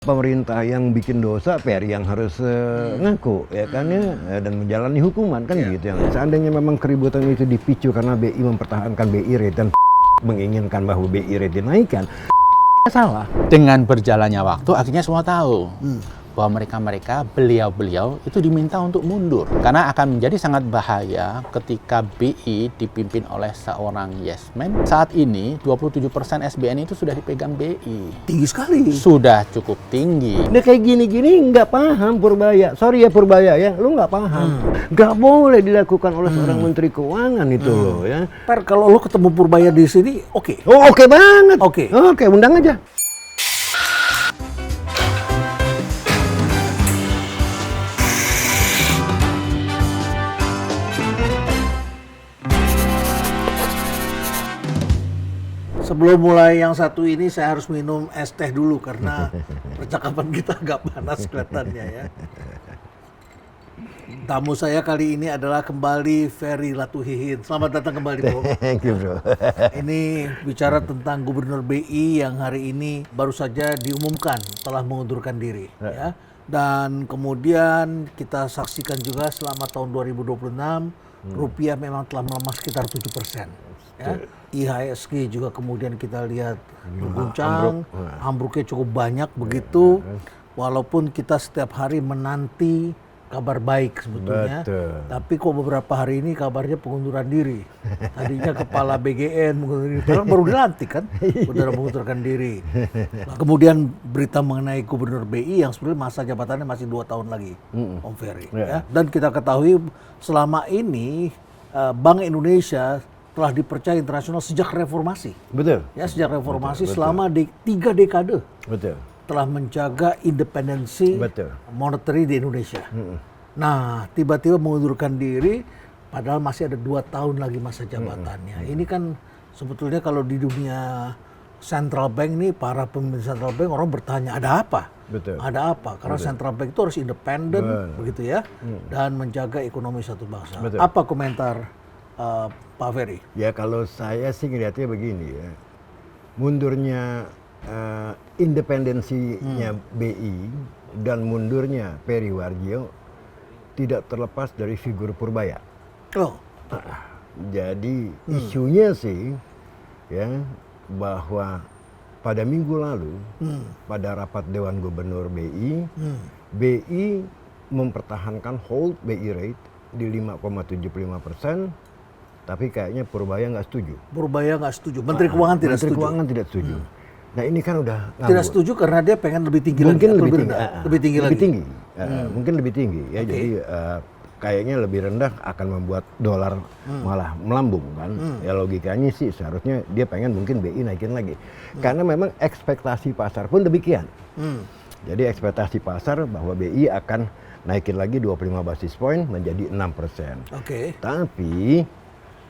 Pemerintah yang bikin dosa, PRI yang harus ngaku, ya kan ya, dan menjalani hukuman kan gitu. Seandainya memang keributan itu dipicu karena BI mempertahankan BI rate dan menginginkan bahwa BI rate dinaikkan, salah. Dengan berjalannya waktu, akhirnya semua tahu bahwa mereka beliau-beliau itu diminta untuk mundur. Karena akan menjadi sangat bahaya ketika BI dipimpin oleh seorang yes man. Saat ini 27% SBN itu sudah dipegang BI. Tinggi sekali. Sudah cukup tinggi. Dia kayak gini-gini nggak paham Purbaya. Sorry ya Purbaya ya, lu nggak paham. Nggak boleh dilakukan oleh seorang Menteri Keuangan itu loh ya. Per, kalau lo ketemu Purbaya di sini, oke. Oh oke banget. Oke. Oke, undang aja. Sebelum mulai yang satu ini, saya harus minum es teh dulu karena percakapan kita agak panas kelihatannya ya. Tamu saya kali ini adalah kembali Ferry Latuhihin. Selamat datang kembali, Bro. Thank you, bro. Ini bicara tentang Gubernur BI yang hari ini baru saja diumumkan telah mengundurkan diri. Ya. Dan kemudian kita saksikan juga selama tahun 2026, rupiah memang telah melemah sekitar 7%. Ya. IHSG juga kemudian kita lihat berguncang, ambruknya cukup banyak begitu. Walaupun kita setiap hari menanti kabar baik sebetulnya, tapi kok beberapa hari ini kabarnya pengunduran diri. Tadinya kepala BGN mengundurkan diri, padahal baru dilantik kan, udah mengundurkan diri. Nah, kemudian berita mengenai Gubernur BI yang sebenarnya masa jabatannya masih 2 tahun lagi, Om Ferry. Ya. Dan kita ketahui selama ini Bank Indonesia telah dipercaya internasional sejak reformasi. Betul. Ya, sejak reformasi selama 3 dekade. Betul. Telah menjaga independensi monetary di Indonesia. Nah, tiba-tiba mengundurkan diri, padahal masih ada 2 tahun lagi masa jabatannya. Ini kan sebetulnya kalau di dunia central bank nih, para pemimpin central bank orang bertanya, ada apa? Betul. Ada apa? Karena central bank itu harus independen, begitu ya, dan menjaga ekonomi satu bangsa. Betul. Apa komentar Pak Ferry? Ya kalau saya sih ngeliatnya begini ya, mundurnya independensinya BI dan mundurnya Peri Warjio tidak terlepas dari figur Purbaya. Oh. Jadi isunya sih ya bahwa pada minggu lalu pada rapat Dewan Gubernur BI, BI mempertahankan hold BI rate di 5,75%. Tapi kayaknya Purbaya nggak setuju. Purbaya nggak setuju. Menteri Keuangan tidak setuju. Menteri Keuangan tidak setuju. Nah ini kan udah ngabur. Tidak setuju karena dia pengen lebih tinggi mungkin lagi. Lebih tinggi. Lebih tinggi lagi. Mungkin lebih tinggi. Ya, jadi kayaknya lebih rendah akan membuat dolar malah melambung kan. Ya logikanya sih seharusnya dia pengen mungkin BI naikin lagi. Karena memang ekspektasi pasar pun demikian. Jadi ekspektasi pasar bahwa BI akan naikin lagi 25 basis point menjadi 6%. Tapi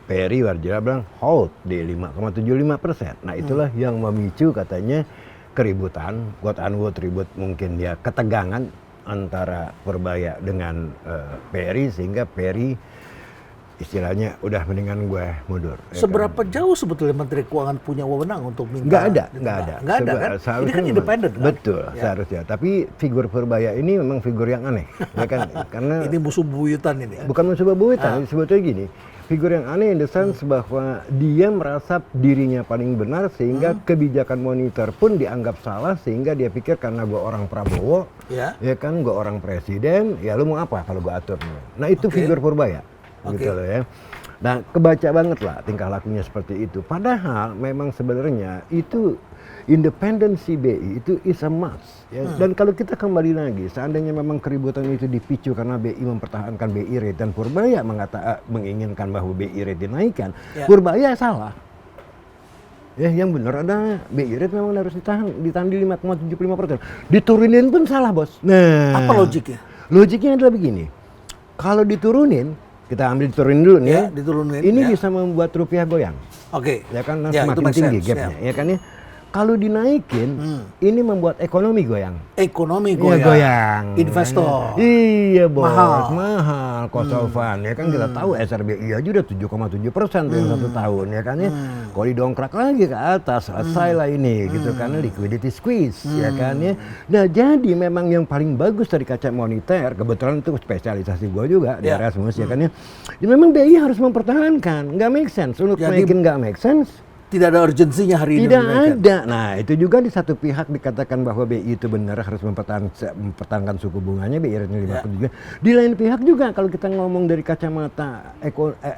Peri Warjio bilang hold di 5,75%. Nah itulah yang memicu katanya keributan, quote unquote ribut mungkin ya ketegangan antara Purbaya dengan Peri sehingga Peri istilahnya udah mendingan gue mundur. Seberapa jauh sebetulnya Menteri Keuangan punya wewenang untuk minta? Nggak ada. Nggak ada kan? Ini kan independen kan? Betul, seharusnya. Tapi figur Purbaya ini memang figur yang aneh. Ya kan? Karena ini musuh bebuyutan ini. Bukan musuh bebuyutan, sebetulnya gini. Figur yang aneh in the sense bahwa dia merasa dirinya paling benar sehingga kebijakan monitor pun dianggap salah sehingga dia pikir karena gue orang Prabowo, ya kan gue orang presiden, ya lu mau apa kalau gue atur. Nah itu figur Purbaya, gitu loh ya. Nah kebaca banget lah tingkah lakunya seperti itu. Padahal memang sebenarnya itu independensi BI itu is a must. Ya. Dan kalau kita kembali lagi, seandainya memang keributan itu dipicu karena BI mempertahankan BI rate dan Purbaya menginginkan bahwa BI rate dinaikkan, Purbaya salah. Ya, yang benar ada BI rate memang harus ditahan di 5,75%. Diturunin pun salah, Bos. Nah, apa logiknya? Logiknya adalah begini. Kalau diturunin, kita ambil diturunin dulu nih. Diturunin. Ini bisa membuat rupiah goyang. Ya kan semakin tinggi gapnya. Ya kan ya. Kalau dinaikin, ini membuat ekonomi goyang. Ekonomi Iya, goyang. Investor. Iya, bos. Mahal. Mahal. Cost of fund. Ya kan kita tahu SRBI aja udah 7,7% dalam 1 tahun. Ya kan ya. Kalau didongkrak lagi ke atas, selesai lah ini. Gitu kan. Liquidity squeeze. Ya kan ya. Nah, jadi memang yang paling bagus dari kaca moneter, kebetulan itu spesialisasi gue juga di Erasmus. Ya kan ya. Ya memang BI harus mempertahankan. Nggak make sense. Untuk naikin nggak make sense. Tidak ada urgensinya hari ini. Tidak ada. Nah, itu juga di satu pihak dikatakan bahwa BI itu benar harus mempertahankan suku bunganya, BI rate 50 juga. Di lain pihak juga kalau kita ngomong dari kacamata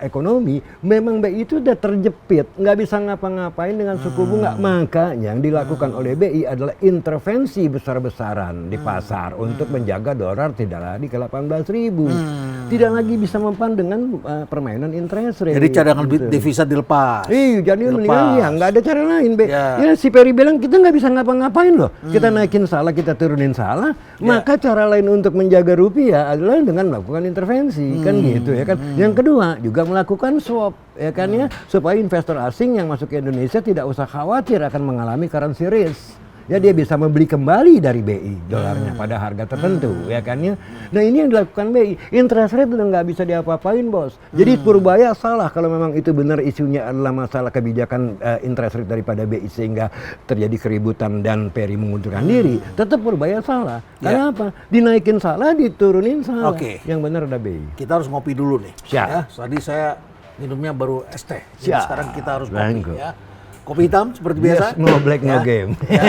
ekonomi, memang BI itu udah terjepit, nggak bisa ngapa-ngapain dengan suku bunga. Makanya yang dilakukan oleh BI adalah intervensi besar-besaran di pasar untuk menjaga dolar tidak lagi ke 18.000. Tidak lagi bisa mempan dengan permainan interest rate. Jadi cadangan gitu. devisa dilepas. Iya, jadi mendingan ya nggak ada cara lain, Be. Ya. Ya si Peri bilang kita nggak bisa ngapa-ngapain loh. Kita naikin salah, kita turunin salah. Maka cara lain untuk menjaga rupiah adalah dengan melakukan intervensi, kan gitu ya kan. Yang kedua juga melakukan swap, ya kan ya, supaya investor asing yang masuk ke Indonesia tidak usah khawatir akan mengalami currency risk. Ya dia bisa membeli kembali dari BI dolarnya pada harga tertentu, ya kan ya. Nah ini yang dilakukan BI, interest rate udah nggak bisa diapa-apain, bos. Jadi Purbaya salah kalau memang itu benar isunya adalah masalah kebijakan interest rate daripada BI sehingga terjadi keributan dan Peri mengundurkan diri. Tetap Purbaya salah. Karena apa? Dinaikin salah, diturunin salah. Oke. Yang benar ada BI. Kita harus ngopi dulu nih. Siap. Ya, tadi saya minumnya baru es teh. Jadi Siap. sekarang kita harus Bangko. kopi ya. Kopi hitam seperti Yes, biasa. no black, no game. Ya.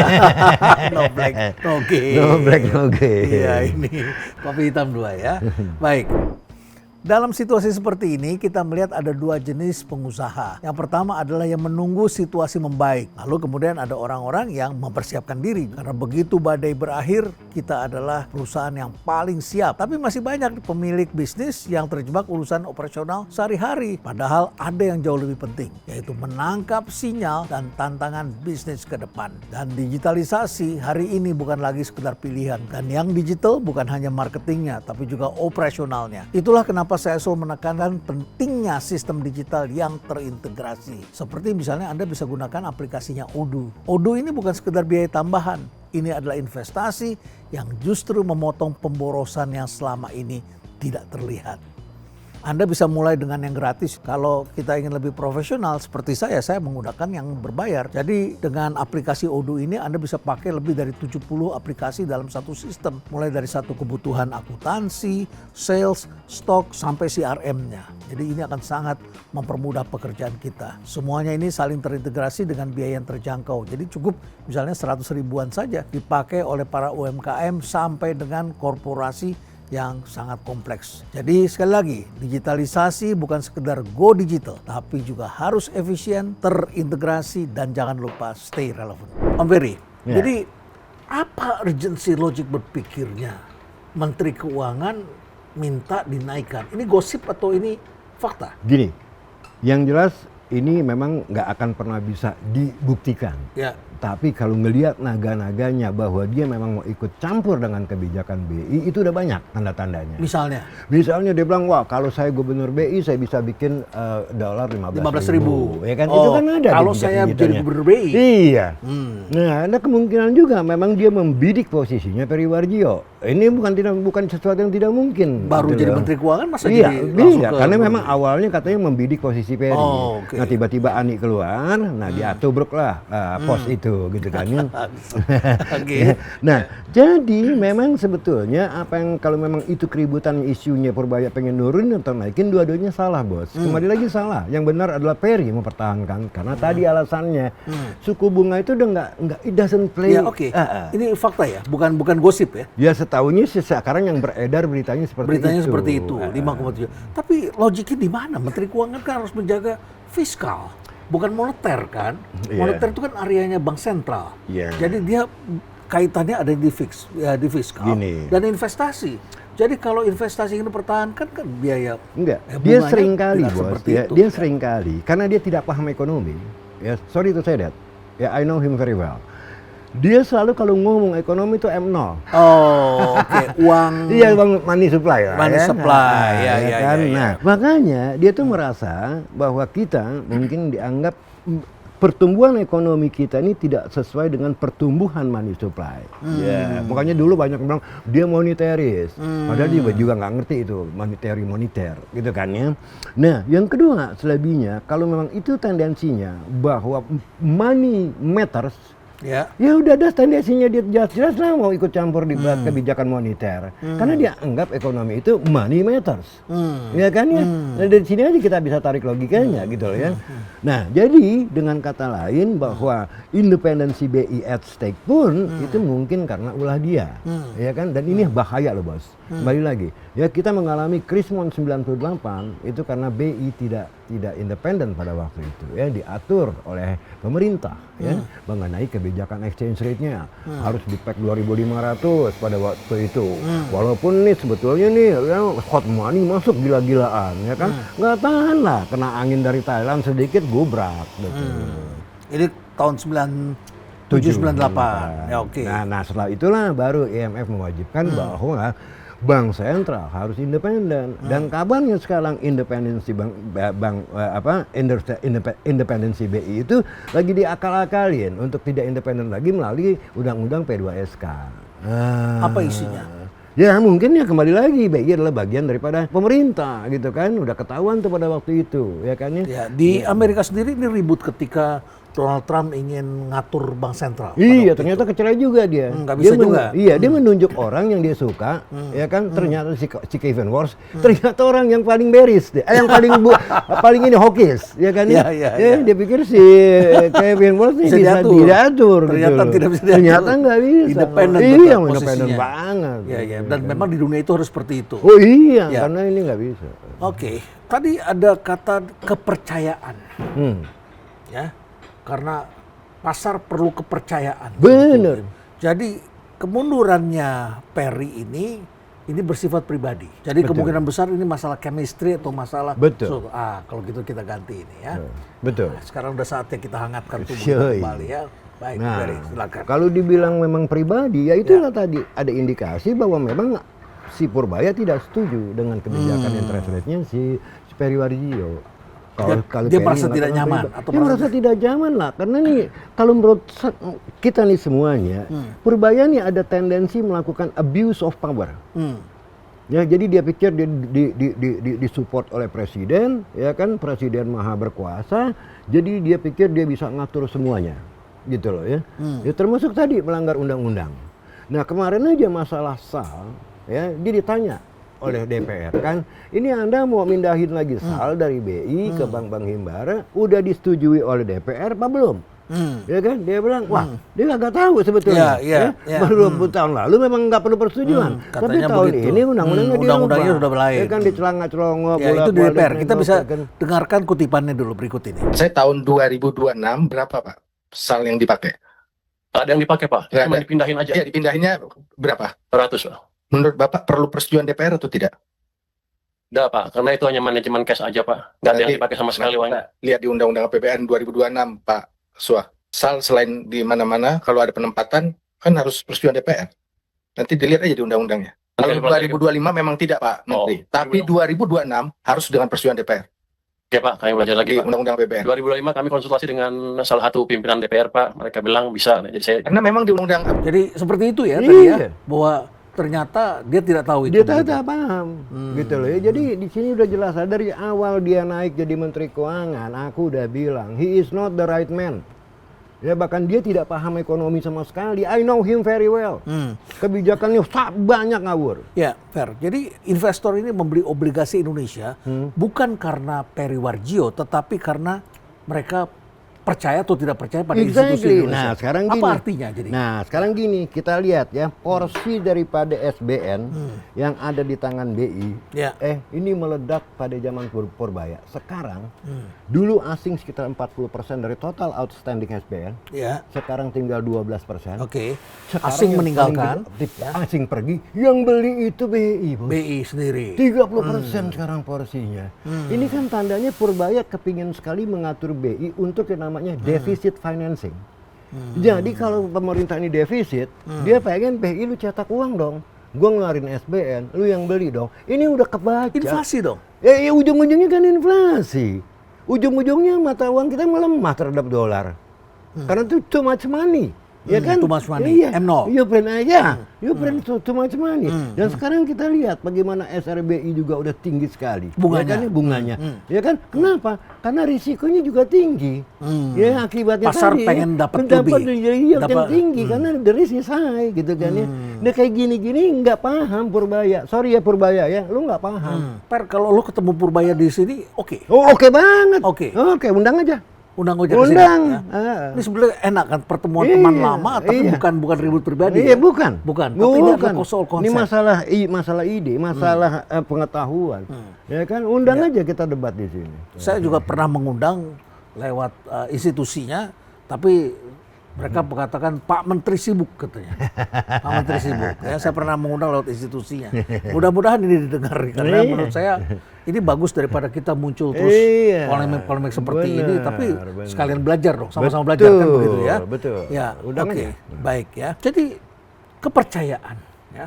No black, no game. No black, no game. Iya ini kopi hitam 2 ya. Baik. Dalam situasi seperti ini kita melihat ada 2 jenis pengusaha. Yang pertama adalah yang menunggu situasi membaik. Lalu kemudian ada orang-orang yang mempersiapkan diri. Karena begitu badai berakhir, kita adalah perusahaan yang paling siap. Tapi masih banyak pemilik bisnis yang terjebak urusan operasional sehari-hari. Padahal ada yang jauh lebih penting, yaitu menangkap sinyal dan tantangan bisnis ke depan. Dan digitalisasi hari ini bukan lagi sekedar pilihan. Dan yang digital bukan hanya marketingnya, tapi juga operasionalnya. Itulah kenapa saya selalu menekankan pentingnya sistem digital yang terintegrasi. Seperti misalnya Anda bisa gunakan aplikasinya Odoo. Odoo ini bukan sekedar biaya tambahan. Ini adalah investasi yang justru memotong pemborosan yang selama ini tidak terlihat. Anda bisa mulai dengan yang gratis. Kalau kita ingin lebih profesional seperti saya menggunakan yang berbayar. Jadi dengan aplikasi Odoo ini Anda bisa pakai lebih dari 70 aplikasi dalam satu sistem. Mulai dari satu kebutuhan akuntansi, sales, stok, sampai CRM-nya. Jadi ini akan sangat mempermudah pekerjaan kita. Semuanya ini saling terintegrasi dengan biaya yang terjangkau. Jadi cukup misalnya 100 ribuan saja dipakai oleh para UMKM sampai dengan korporasi yang sangat kompleks. Jadi sekali lagi, digitalisasi bukan sekedar go digital, tapi juga harus efisien, terintegrasi, dan jangan lupa stay relevant. Om Ferry, jadi apa urgensi logik berpikirnya Menteri Keuangan minta dinaikkan? Ini gosip atau ini fakta? Gini, yang jelas ini memang nggak akan pernah bisa dibuktikan. Ya. Tapi kalau ngelihat naga-naganya bahwa dia memang mau ikut campur dengan kebijakan BI, itu udah banyak tanda-tandanya. Misalnya dia bilang, wah kalau saya gubernur BI saya bisa bikin dolar 15.000. Ya kan? Itu kan ada. Kalau saya jadi gubernur BI? Iya. Nah ada kemungkinan juga memang dia membidik posisinya Peri Warjio. Ini bukan sesuatu yang tidak mungkin. Baru gitu jadi loh. Menteri Keuangan masa iya, jadi langsung iya, ke karena memang awalnya katanya membidik posisi Peri. Okay. Nah tiba-tiba Ani keluar, nah dia tubruk lah pos itu gitu kan. Okay. Nah jadi memang sebetulnya apa yang kalau memang itu keributan isunya Purbaya pengen nurunin atau naikin, dua-duanya salah, bos. Kembali lagi salah. Yang benar adalah Peri mempertahankan karena tadi alasannya suku bunga itu udah nggak it doesn't play. Ya, oke. Ini fakta ya, bukan gosip ya. Ya setahunya sih sekarang yang beredar beritanya seperti itu. 5,7. Tapi logiknya di mana? Menteri Keuangan kan harus menjaga fiskal, bukan moneter kan? Moneter itu kan areanya bank sentral. Jadi dia kaitannya ada di fiskal dan investasi. Jadi kalau investasi ini dipertahankan kan biaya. Enggak. Dia sering kali, bos. Dia sering kali karena dia tidak paham ekonomi. Ya, sorry to say that. Ya, I know him very well. Dia selalu kalau ngomong ekonomi itu M0. Oh, oke. Uang. Iya, uang money supply lah. Money supply, ya. Nah, makanya dia tuh merasa bahwa kita mungkin dianggap pertumbuhan ekonomi kita ini tidak sesuai dengan pertumbuhan money supply. Ya, makanya dulu banyak yang bilang dia monetaris, padahal dia juga nggak ngerti itu moniter, gitu kan ya. Nah, yang kedua selebihnya, kalau memang itu tendensinya bahwa money matters, Ya. ya udah ada tendensinya dia jelas-jelas lah mau ikut campur di kebijakan moneter, karena dia anggap ekonomi itu money matters, ya kan ya. Nah, dari sini aja kita bisa tarik logikanya gitu loh ya. Nah, jadi dengan kata lain bahwa independensi BI at stake pun itu mungkin karena ulah dia, ya kan. Dan ini bahaya loh bos. Kembali lagi, ya kita mengalami Krismon 98 itu karena BI tidak independen pada waktu itu, ya diatur oleh pemerintah, ya mengenai kebijakan exchange rate-nya harus di peg 2.500 pada waktu itu. Walaupun nih sebetulnya nih ya, hot money masuk gila-gilaan, ya kan, nggak tahan lah, kena angin dari Thailand sedikit gubrak. Ini tahun 97-98. Ya oke. Nah setelah itulah baru IMF mewajibkan bahwa bank sentral harus independen. Dan kabarnya sekarang independensi independensi BI itu lagi diakal-akalin untuk tidak independen lagi melalui undang-undang P2SK. Apa isinya? Ya mungkin ya kembali lagi BI adalah bagian daripada pemerintah gitu kan, udah ketahuan tuh pada waktu itu, ya kan ya. Ya, di Amerika sendiri ini ribut ketika Donald Trump ingin ngatur bank sentral. Iya, ternyata kecerai juga dia. Nggak bisa juga. Iya, dia menunjuk orang yang dia suka, ya kan. Ternyata si Kevin Wars, ternyata orang yang paling beris, yang paling ini hawkish, ya kan. Iya. Dia pikir si Kevin Wars ini bisa diatur. Ternyata gitu. tidak bisa diatur. Ternyata nggak bisa. Independen. Iya, independen banget. Iya. Dan memang di dunia itu harus seperti itu. Oh iya, karena ini nggak bisa. Oke. Tadi ada kata kepercayaan. Ya. Karena pasar perlu kepercayaan. Benar. Jadi kemundurannya Perry ini bersifat pribadi. Jadi kemungkinan besar ini masalah chemistry atau masalah. Betul. Kalau gitu kita ganti ini ya. Betul. Nah, sekarang udah saatnya kita hangatkan tubuh Syoi. kembali ya. Baik, Nah, Perry, silakan. kalau dibilang memang pribadi, ya itulah tadi ada indikasi bahwa memang si Purbaya tidak setuju dengan kebijakan interest rate-nya si Perry Warjio. Kalau Dia Perry merasa tidak nyaman atau dia merasa tidak nyaman lah, karena nih kalau menurut kita nih semuanya, Purbaya nih ada tendensi melakukan abuse of power. Ya, jadi dia pikir disupport oleh presiden, ya kan, presiden maha berkuasa, jadi dia pikir dia bisa ngatur semuanya, gitu loh ya. Ya termasuk tadi melanggar undang-undang. Nah kemarin aja masalah SAL, ya dia ditanya oleh DPR kan, ini Anda mau mindahin lagi SAL dari BI ke bank-bank himbara, udah disetujui oleh DPR apa belum? Ya kan, dia bilang, wah dia nggak tahu sebetulnya. Baru 20 tahun lalu memang nggak perlu persetujuan, tapi tahun begitu. ini undang-undangnya sudah lain. Ya kan dicelangak-celongok. Ya, itu di DPR. Kita bisa dengarkan kutipannya dulu berikut ini. Saya tahun 2026 berapa Pak SAL yang dipakai? Ada yang dipakai Pak, Nggak cuma ada. dipindahin aja. Ya dipindahinnya berapa? 100 Pak. Menurut Bapak perlu persetujuan DPR atau tidak? Udah Pak, karena itu hanya manajemen cash aja Pak. Nggak ada yang Nanti- dipakai sama sekali uangnya. Lihat di Undang-Undang APBN 2026 Pak Suah. SAL selain di mana-mana kalau ada penempatan kan harus persetujuan DPR. Nanti dilihat aja di undang-undangnya. Kalau Nanti dipelajari. 2025 memang tidak Pak Menteri. Tapi 2026 harus dengan persetujuan DPR Oke Pak, kami belajar lagi di Pak. Undang-Undang APBN. 2025 kami konsultasi dengan salah satu pimpinan DPR Pak. Mereka bilang bisa. Jadi saya Karena memang di Undang-Undang Jadi seperti itu ya tadi ya, Iya. bahwa ternyata dia tidak tahu itu. Dia begitu. tidak paham, gitu loh ya. Jadi di sini udah jelas, dari awal dia naik jadi Menteri Keuangan, aku udah bilang, he is not the right man. Ya bahkan dia tidak paham ekonomi sama sekali. I know him very well. Kebijakannya banyak ngawur. Ya, fair. Jadi investor ini membeli obligasi Indonesia bukan karena Perry Warjio, tetapi karena mereka percaya atau tidak percaya pada institusi Exactly. Indonesia. Nah sekarang Apa gini. artinya jadi? Nah sekarang gini, kita lihat ya porsi daripada SBN yang ada di tangan BI. Ya. Ini meledak pada zaman Purbaya. Sekarang dulu asing sekitar 40% dari total outstanding SBN. Ya, Sekarang tinggal 12%. oke. Sekarang Asing yang meninggalkan, paling gede, asing pergi, yang beli itu BI. Bos. BI sendiri. 30% sekarang porsinya. Ini kan tandanya Purbaya kepingin sekali mengatur BI untuk yang namanya deficit financing. Jadi kalau pemerintah ini defisit, dia pengen BI lu cetak uang dong. Gua ngeluarin SBN, lu yang beli dong. Ini udah kebaca. Inflasi dong. Ya ujung-ujungnya kan inflasi. ujung-ujungnya mata uang kita melemah terhadap dolar. Karena itu too much money. Ya kan? Too much money. Iya. M0. You print aja. You print too much money. Dan sekarang kita lihat bagaimana SRBI juga udah tinggi sekali. Bunganya. Ya kan? Bunganya. Ya kan? Kenapa? Karena risikonya juga tinggi. Ya akibatnya Pasar tadi pengen dapat yang Dapat- tinggi karena the risk is high gitu kan ya. Nah kayak gini-gini nggak paham Purbaya. Sorry ya Purbaya ya, lu nggak paham. Per, kalau lu ketemu Purbaya di sini, oke. Oh oke banget. Oke. Oke, undang aja. Undang ojek ke sini. Undang. Ya. Ah. Ini sebenarnya enak kan pertemuan Iya, teman lama, tapi iya. bukan ribut pribadi. Iya, ya? bukan. Bukan. Tapi ini adalah soal Ini konsep. masalah ide, masalah pengetahuan. Ya kan, undang aja kita debat di sini. Saya juga pernah mengundang lewat institusinya, tapi mereka mengatakan Pak Menteri sibuk katanya. Pak Menteri sibuk. Ya, saya pernah mengundang lewat institusinya. Mudah-mudahan ini didengar karena Iya. menurut saya ini bagus daripada kita muncul terus Iya. polemik-polemik seperti ini, Benar, tapi benar. sekalian belajar dong, sama-sama belajar kan Betul, begitu ya. betul. Ya, Undang oke, aja. baik ya. Jadi kepercayaan ya.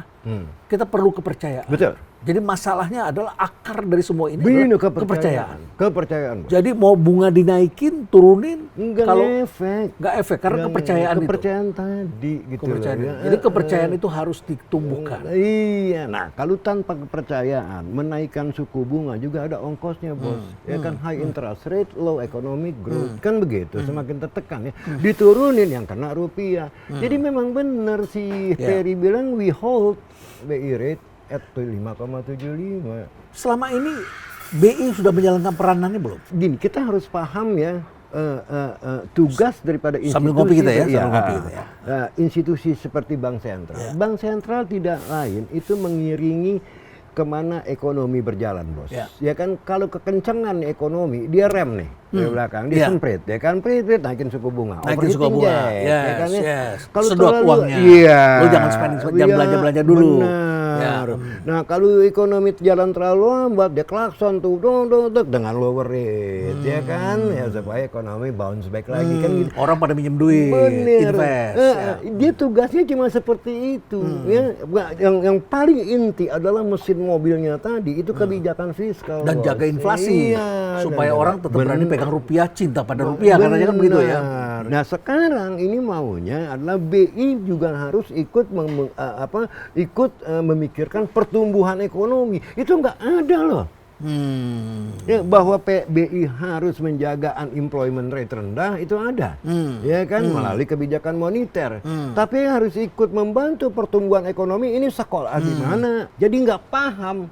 Kita perlu kepercayaan. Betul. Jadi masalahnya adalah akar dari semua ini Bini adalah kepercayaan. Kepercayaan. Bos. Jadi mau bunga dinaikin, turunin, Enggak kalau efek. nggak efek karena Nggak kepercayaan itu. kepercayaan tadi gitu Kepercayaan loh, itu. ya. Jadi kepercayaan itu harus ditumbuhkan. Iya, nah kalau tanpa kepercayaan menaikkan suku bunga juga ada ongkosnya bos. Ya kan high interest rate, low economic growth, kan begitu. Semakin tertekan ya. Diturunin yang kena rupiah. Jadi memang benar si Perry bilang we hold BI rate at 5,75. Selama ini BI sudah menjalankan peranannya belum? Gini, kita harus paham ya tugas daripada institusi. Sambil ngopi kita ya, iya, sambil ngopi kita ya. Institusi seperti Bank Sentral. Bank Sentral tidak lain itu mengiringi kemana ekonomi berjalan, bos. Ya. Ya kan, kalau kekencangan ekonomi dia rem nih dari belakang, dia Ya. semprit, ya kan, prit naikin suku bunga, Naikin suku overheating bunga. jet, Yes, ya kan, ya. yes. Kalau Sedot terlalu- uangnya. Iya. Lu jangan spending, jangan Iya, belanja-belanja dulu. Benar. Ya. Nah kalau ekonomi jalan terlalu lambat, dia klakson tuh, dong, dengan lower rate, ya kan, ya supaya ekonomi bounce back lagi kan gitu. Orang pada minjem duit, Bener. invest. ya. Dia tugasnya cuma seperti itu. Ya. Yang paling inti adalah mesin mobilnya tadi itu kebijakan fiskal. Dan bos. jaga inflasi Iya, supaya dan orang jaga- tetap berani bener. pegang rupiah, cinta pada rupiah katanya kan begitu ya. Benar. Nah sekarang ini maunya adalah BI juga harus ikut memikirkan pertumbuhan ekonomi. Itu nggak ada loh. Ya, bahwa BI harus menjaga unemployment rate rendah itu ada, ya kan, melalui kebijakan moneter. Tapi harus ikut membantu pertumbuhan ekonomi ini sekolah di mana. Jadi nggak paham.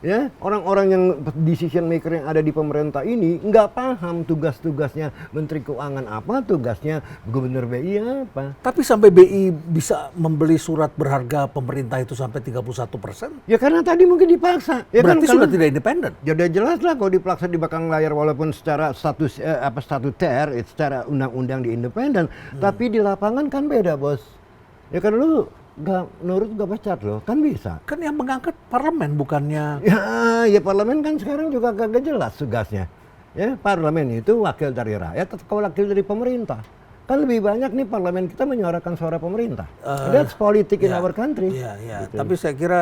Ya, orang-orang yang decision maker yang ada di pemerintah ini nggak paham tugas-tugasnya Menteri Keuangan apa, tugasnya Gubernur BI apa. Tapi sampai BI bisa membeli surat berharga pemerintah itu sampai 31%, Ya karena tadi mungkin dipaksa. Ya berarti kan, sudah kalau- tidak independen. Ya udah jelas lah kalau dipaksa di belakang layar walaupun secara statuter, secara undang-undang di independen, tapi di lapangan kan beda bos. Ya kan lu nggak nurut nggak pecat loh, kan bisa. Kan yang mengangkat parlemen bukannya. Ya parlemen kan sekarang juga kagak jelas tugasnya. Ya parlemen itu wakil dari rakyat atau wakil dari pemerintah. Kan lebih banyak nih parlemen kita menyuarakan suara pemerintah. That's politics in Ya, our country. Iya, iya. Gitu. Tapi saya kira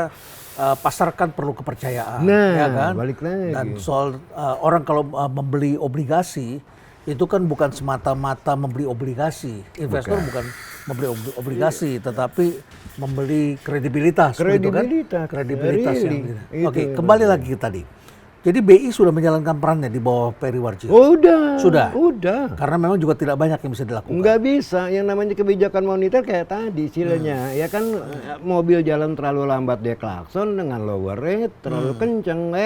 pasar kan perlu kepercayaan, Nah, ya kan? balik lagi. Dan soal orang kalau membeli obligasi itu kan bukan semata-mata membeli obligasi. Investor bukan membeli obligasi, tetapi membeli kredibilitas. begitu kan? Kredibilitas yang Really. gitu. Oke, Itu kembali lagi ke tadi. Jadi BI sudah menjalankan perannya di bawah Perry Warjio. Udah. Sudah? Udah. Karena memang juga tidak banyak yang bisa dilakukan. Nggak bisa, yang namanya kebijakan moneter kayak tadi istilahnya, ya kan mobil jalan terlalu lambat dia klakson dengan lower rate, terlalu kenceng,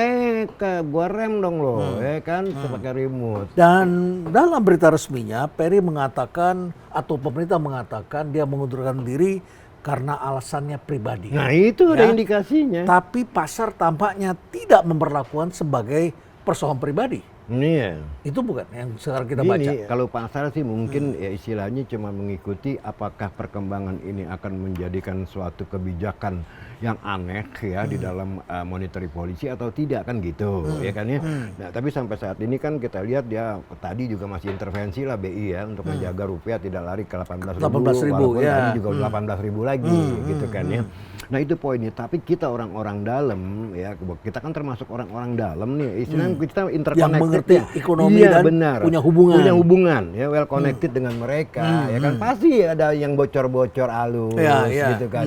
gua rem dong lo, ya kan, pakai remote. Dan dalam berita resminya, Perry mengatakan atau pemerintah mengatakan dia mengundurkan diri karena alasannya pribadi. Nah itu ada Ya. indikasinya. Tapi pasar tampaknya tidak memperlakukan sebagai persoalan pribadi. Iya. Itu bukan yang sekarang kita baca. Gini, kalau pasar sih mungkin ya istilahnya cuma mengikuti apakah perkembangan ini akan menjadikan suatu kebijakan yang aneh ya di dalam monetary policy atau tidak kan gitu ya kan ya. Nah tapi sampai saat ini kan kita lihat dia tadi juga masih intervensi lah BI ya untuk menjaga rupiah tidak lari ke 18.000 18.000, walaupun ya. tadi juga 18.000 lagi gitu kan ya. Nah itu poinnya. Tapi kita orang-orang dalam ya, kita kan termasuk orang-orang dalam nih. Istilahnya kita interconnected. mengerti ekonomi iya, dan benar. punya hubungan. Punya hubungan, ya well connected dengan mereka, ya kan pasti ada yang bocor-bocor halus, gitu kan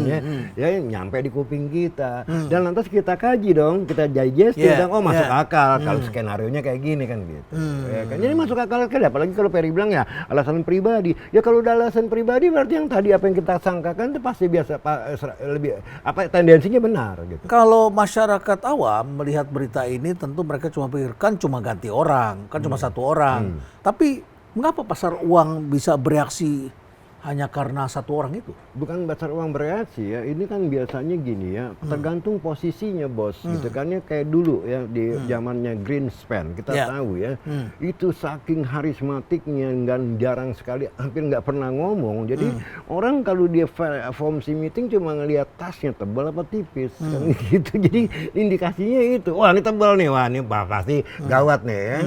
ya nyampe di kuping kita, dan lantas kita kaji dong, kita digest, oh masuk akal kalau skenario-nya kayak gini kan gitu, ya kan. Jadi masuk akal kan, apalagi kalau Ferry bilang ya alasan pribadi, ya kalau udah alasan pribadi berarti yang tadi apa yang kita sangkakan itu pasti biasa lebih apa tendensinya benar gitu. Kalau masyarakat awam melihat berita ini tentu mereka cuma pikirkan cuma ganti orang, kan cuma satu orang. Tapi mengapa pasar uang bisa bereaksi hanya karena satu orang itu? Bukan pasar uang bereaksi ya, ini kan biasanya gini ya, tergantung posisinya bos, gitu kan ya, kayak dulu ya di zamannya Greenspan kita tahu ya, itu saking harismatiknya dan jarang sekali, hampir nggak pernah ngomong, jadi orang kalau dia form si meeting cuma ngelihat tasnya tebal apa tipis, kan gitu, jadi indikasinya itu, wah ini tebal nih, wah ini pasti gawat nih ya,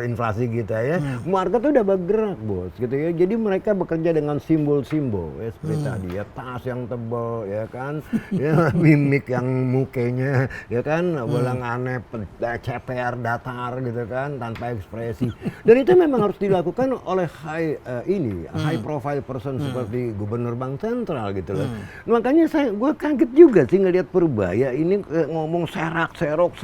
inflasi kita ya, market tuh udah bergerak bos, gitu ya, jadi mereka bekerja dengan simbol-simbol ya, seperti tadi ya, tas yang tebal ya kan, ya mimik yang mukanya ya kan, bolang aneh, CPR datar gitu kan, tanpa ekspresi, dan itu memang harus dilakukan oleh high profile person seperti gubernur bank sentral gitu loh. Makanya gue kaget juga sih ngelihat Purbaya ini ngomong serak-serok,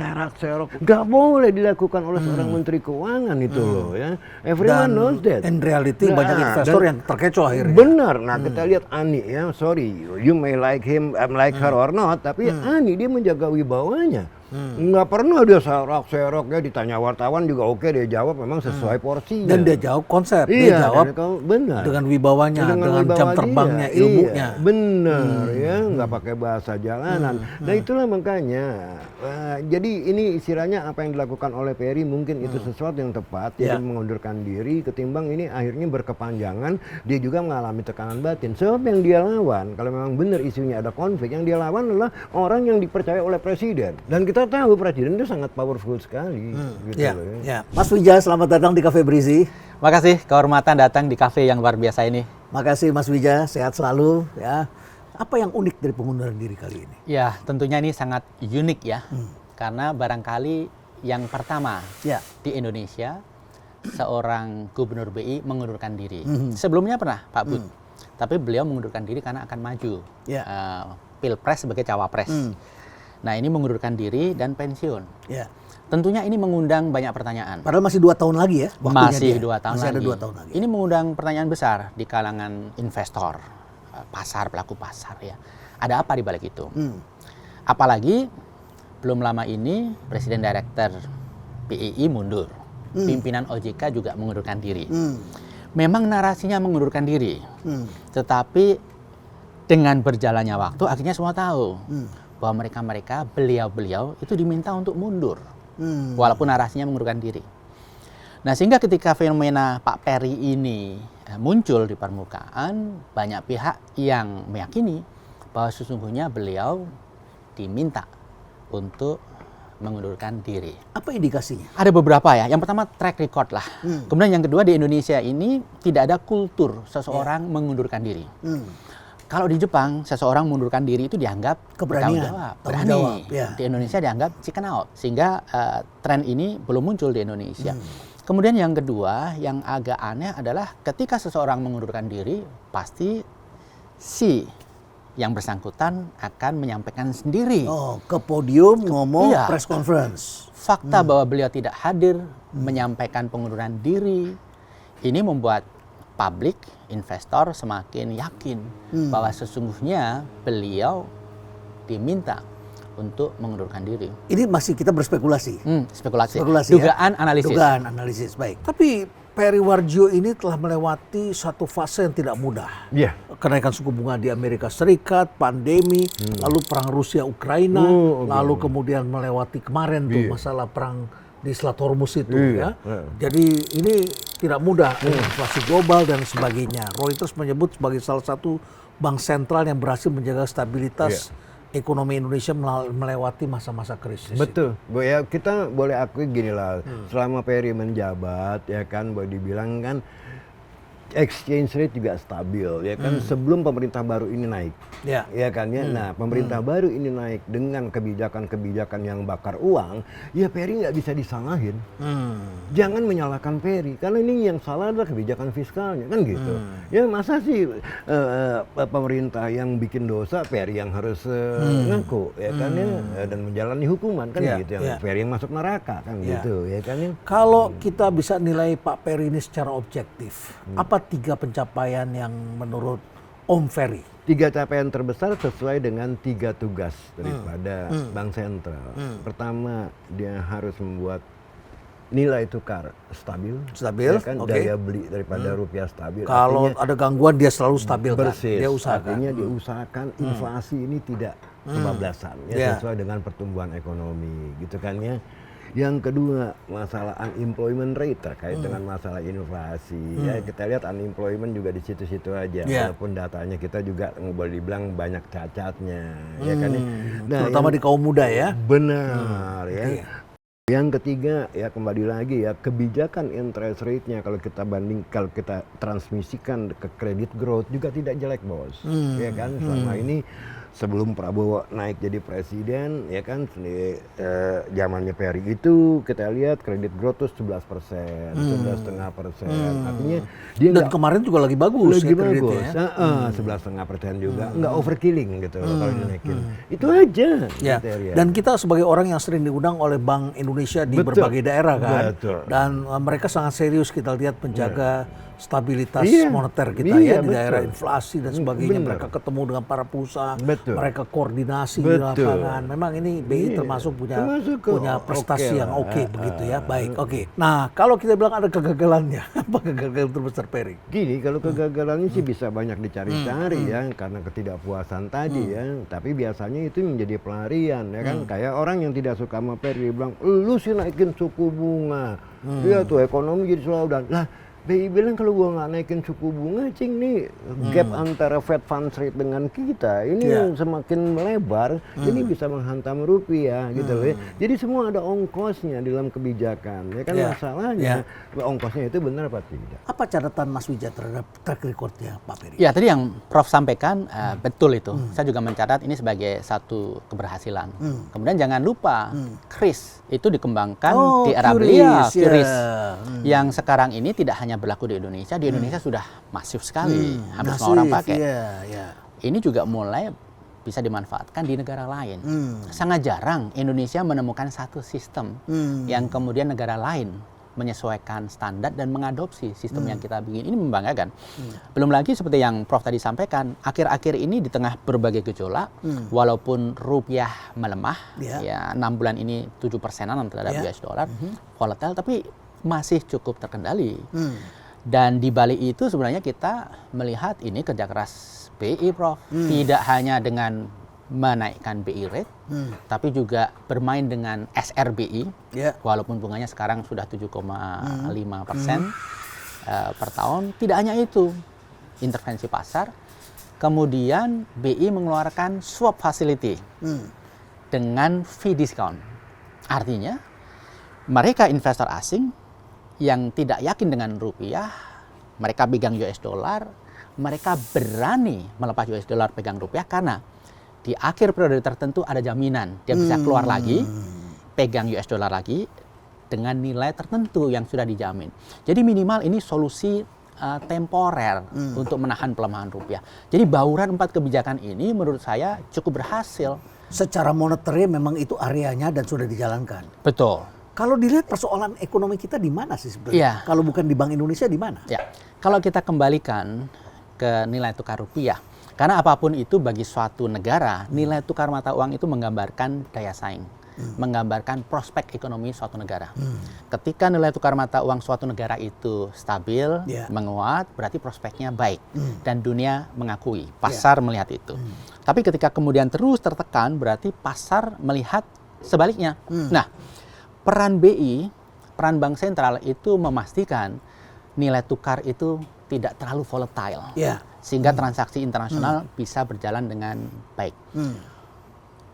nggak boleh dilakukan oleh seorang menteri keuangan itu loh ya, everyone knows that. In reality banyak investor yang terkecoh akhirnya. Benar, nah kita lihat Ani ya, sorry, you may like him, like her or not, tapi Ani dia menjaga wibawanya. Nggak pernah dia serok ya, ditanya wartawan juga oke, dia jawab memang sesuai porsinya. Dan dia jawab konsep, iya, dia jawab benar. dengan wibawanya, dengan jam terbangnya, ilmunya. Iya, benar ya, nggak pakai bahasa jalanan. Nah itulah makanya, jadi ini istilahnya apa yang dilakukan oleh Ferry mungkin itu sesuatu yang tepat, yaitu mengundurkan diri, ketimbang ini akhirnya berkepanjangan, dia juga mengalami tekanan batin. Sebab yang dia lawan, kalau memang benar isunya ada konflik, yang dia lawan adalah orang yang dipercaya oleh presiden. Dan kita tahu presiden itu sangat powerful sekali. Gitu loh, ya. Mas Wijaya, selamat datang di Cafe Brizi. Makasih kehormatan datang di kafe yang luar biasa ini. Makasih Mas Wijaya, sehat selalu ya. Apa yang unik dari pengunduran diri kali ini? Ya, tentunya ini sangat unik ya. Karena barangkali yang pertama di Indonesia seorang gubernur BI mengundurkan diri. Sebelumnya pernah Pak Bud, tapi beliau mengundurkan diri karena akan maju Pilpres sebagai cawapres. Nah, ini mengundurkan diri dan pensiun. Tentunya ini mengundang banyak pertanyaan. Padahal masih 2 tahun lagi ya waktunya. Masih 2 tahun masih lagi. Ada 2 tahun lagi. Ini mengundang pertanyaan besar di kalangan investor, pasar, pelaku pasar ya. Ada apa di balik itu? Apalagi belum lama ini Presiden Direktur BI mundur. Pimpinan OJK juga mengundurkan diri. Memang narasinya mengundurkan diri. Tetapi dengan berjalannya waktu akhirnya semua tahu bahwa mereka beliau itu diminta untuk mundur, walaupun narasinya mengundurkan diri. Nah, sehingga ketika fenomena Pak Ferry ini muncul di permukaan, banyak pihak yang meyakini bahwa sesungguhnya beliau diminta untuk mengundurkan diri. Apa indikasinya? Ada beberapa ya. Yang pertama track record lah. Kemudian yang kedua, di Indonesia ini tidak ada kultur seseorang mengundurkan diri. Kalau di Jepang, seseorang mengundurkan diri itu dianggap keberanian, berani. Di Indonesia dianggap chicken out. Sehingga tren ini belum muncul di Indonesia. Kemudian yang kedua, yang agak aneh adalah ketika seseorang mengundurkan diri, pasti si yang bersangkutan akan menyampaikan sendiri. Ke podium ngomong press conference. Fakta bahwa beliau tidak hadir menyampaikan pengunduran diri, ini membuat publik, investor semakin yakin bahwa sesungguhnya beliau diminta untuk mengundurkan diri. Ini masih kita berspekulasi. Spekulasi. Dugaan analisis. Dugaan analisis, baik. Tapi Ferry Warjio ini telah melewati satu fase yang tidak mudah. Kenaikan suku bunga di Amerika Serikat, pandemi, lalu perang Rusia-Ukraina, lalu kemudian melewati kemarin tuh masalah perang di Selat Hormuz itu ya. Jadi ini tidak mudah, inflasi global dan sebagainya. Reuters menyebut sebagai salah satu bank sentral yang berhasil menjaga stabilitas ekonomi Indonesia melewati masa-masa krisis. Betul, ya kita boleh akui gini lah, selama Ferry menjabat ya kan, boleh dibilang kan exchange rate juga stabil ya kan sebelum pemerintah baru ini naik. Ya. Ya kan ya. Nah, pemerintah baru ini naik dengan kebijakan-kebijakan yang bakar uang, ya Perry nggak bisa disalahin. Jangan menyalahkan Perry karena ini yang salah adalah kebijakan fiskalnya kan gitu. Ya masa sih pemerintah yang bikin dosa Perry yang harus ngaku ya kan ya dan menjalani hukuman kan Ya, gitu. ya. Yang Perry yang masuk neraka kan gitu ya kan ya. Kalau kita bisa nilai Pak Perry ini secara objektif, apa 3 pencapaian yang menurut Om Ferry? 3 capaian terbesar sesuai dengan 3 tugas daripada Bank Sentral. Pertama, dia harus membuat nilai tukar stabil, Stabil, ya kan? oke. Daya beli daripada rupiah stabil. Kalau Artinya ada gangguan dia selalu stabil kan? persis. Dia usahakan. Artinya diusahakan inflasi ini tidak kebablasan, ya Ya. sesuai dengan pertumbuhan ekonomi, gitu kan ya. Yang kedua, masalah unemployment rate terkait dengan masalah inflasi. Ya, kita lihat unemployment juga di situ-situ aja. Ya. Walaupun datanya kita juga boleh dibilang banyak cacatnya, ya kan ya. Nah, Terutama di kaum muda ya. benar ya. Iya. Yang ketiga ya kembali lagi ya kebijakan interest rate-nya kalau kita transmisikan ke credit growth juga tidak jelek bos, ya kan selama ini sebelum Prabowo naik jadi presiden ya kan zamannya Perry itu kita lihat credit growth tuh 11%, 11,5%, artinya dia Dan kemarin juga lagi bagus lagi ya kreditnya bagus, ya. 11,5% juga, nggak overkilling gitu kalau dinaikin. Itu aja Ya. kriteria. Dan kita sebagai orang yang sering diundang oleh Bank Indonesia di Betul. berbagai daerah kan. Betul. Dan mereka sangat serius kita lihat menjaga stabilitas Iya. moneter kita Iya, ya di betul. daerah inflasi dan sebagainya. Benar. Mereka ketemu dengan para pengusaha, Betul. mereka koordinasi di Betul. lapangan. Memang ini BI Iya. termasuk punya Termasuk prestasi oke yang lah. oke begitu ya. Baik, oke. Nah, kalau kita bilang ada kegagalannya, apa kegagalan terbesar Perry? Gini, kalau kegagalannya sih bisa banyak dicari-cari ya, karena ketidakpuasan tadi ya. Tapi biasanya itu menjadi pelarian ya kan. Kayak orang yang tidak suka sama Perry bilang, lu sih naikin suku bunga. Iya tuh ekonomi jadi slowdown. Lah, BI bilang kalau gua nggak naikin suku bunga, cing nih gap antara Fed funds rate dengan kita ini Iya. yang semakin melebar, ini bisa menghantam rupiah gitu loh ya. Jadi semua ada ongkosnya di dalam kebijakan. Ya kan Iya. masalahnya ongkosnya itu benar apa tidak? Apa catatan Mas Wijaya terhadap track recordnya Pak Perry? Ya, tadi yang Prof sampaikan betul itu. Saya juga mencatat ini sebagai satu keberhasilan. Kemudian jangan lupa, QRIS itu dikembangkan di era beliau, QRIS, ya. QRIS. Yang sekarang ini tidak hanya berlaku di Indonesia sudah masif sekali, hampir semua orang pakai. Iya, iya. Ini juga mulai bisa dimanfaatkan di negara lain. Sangat jarang Indonesia menemukan satu sistem yang kemudian negara lain menyesuaikan standar dan mengadopsi sistem yang kita bikin. Ini membanggakan. Belum lagi seperti yang Prof tadi sampaikan, akhir-akhir ini di tengah berbagai gejolak, walaupun rupiah melemah, ya 6 bulan ini 7%-an terhadap US dollar, volatile, tapi masih cukup terkendali. Dan di balik itu sebenarnya kita melihat ini kerja keras BI, Prof. Tidak hanya dengan menaikkan BI rate, tapi juga bermain dengan SRBI, walaupun bunganya sekarang sudah 7,5% per tahun. Tidak hanya itu, intervensi pasar, kemudian BI mengeluarkan swap facility dengan fee discount. Artinya, mereka investor asing yang tidak yakin dengan rupiah, mereka pegang US dollar, mereka berani melepas US dollar pegang rupiah karena di akhir periode tertentu ada jaminan dia bisa keluar lagi, pegang US dollar lagi dengan nilai tertentu yang sudah dijamin. Jadi minimal ini solusi temporer untuk menahan pelemahan rupiah. Jadi bauran 4 kebijakan ini menurut saya cukup berhasil. Secara moneternya memang itu areanya dan sudah dijalankan. Betul. Kalau dilihat persoalan ekonomi kita di mana sih sebenarnya? Iya. Kalau bukan di Bank Indonesia di mana? Ya, kalau kita kembalikan ke nilai tukar rupiah, karena apapun itu bagi suatu negara, nilai tukar mata uang itu menggambarkan daya saing, menggambarkan prospek ekonomi suatu negara. Ketika nilai tukar mata uang suatu negara itu stabil, menguat, berarti prospeknya baik, dan dunia mengakui, pasar melihat itu. Tapi ketika kemudian terus tertekan, berarti pasar melihat sebaliknya. Nah, peran BI, peran Bank Sentral itu memastikan nilai tukar itu tidak terlalu volatile, sehingga transaksi internasional bisa berjalan dengan baik.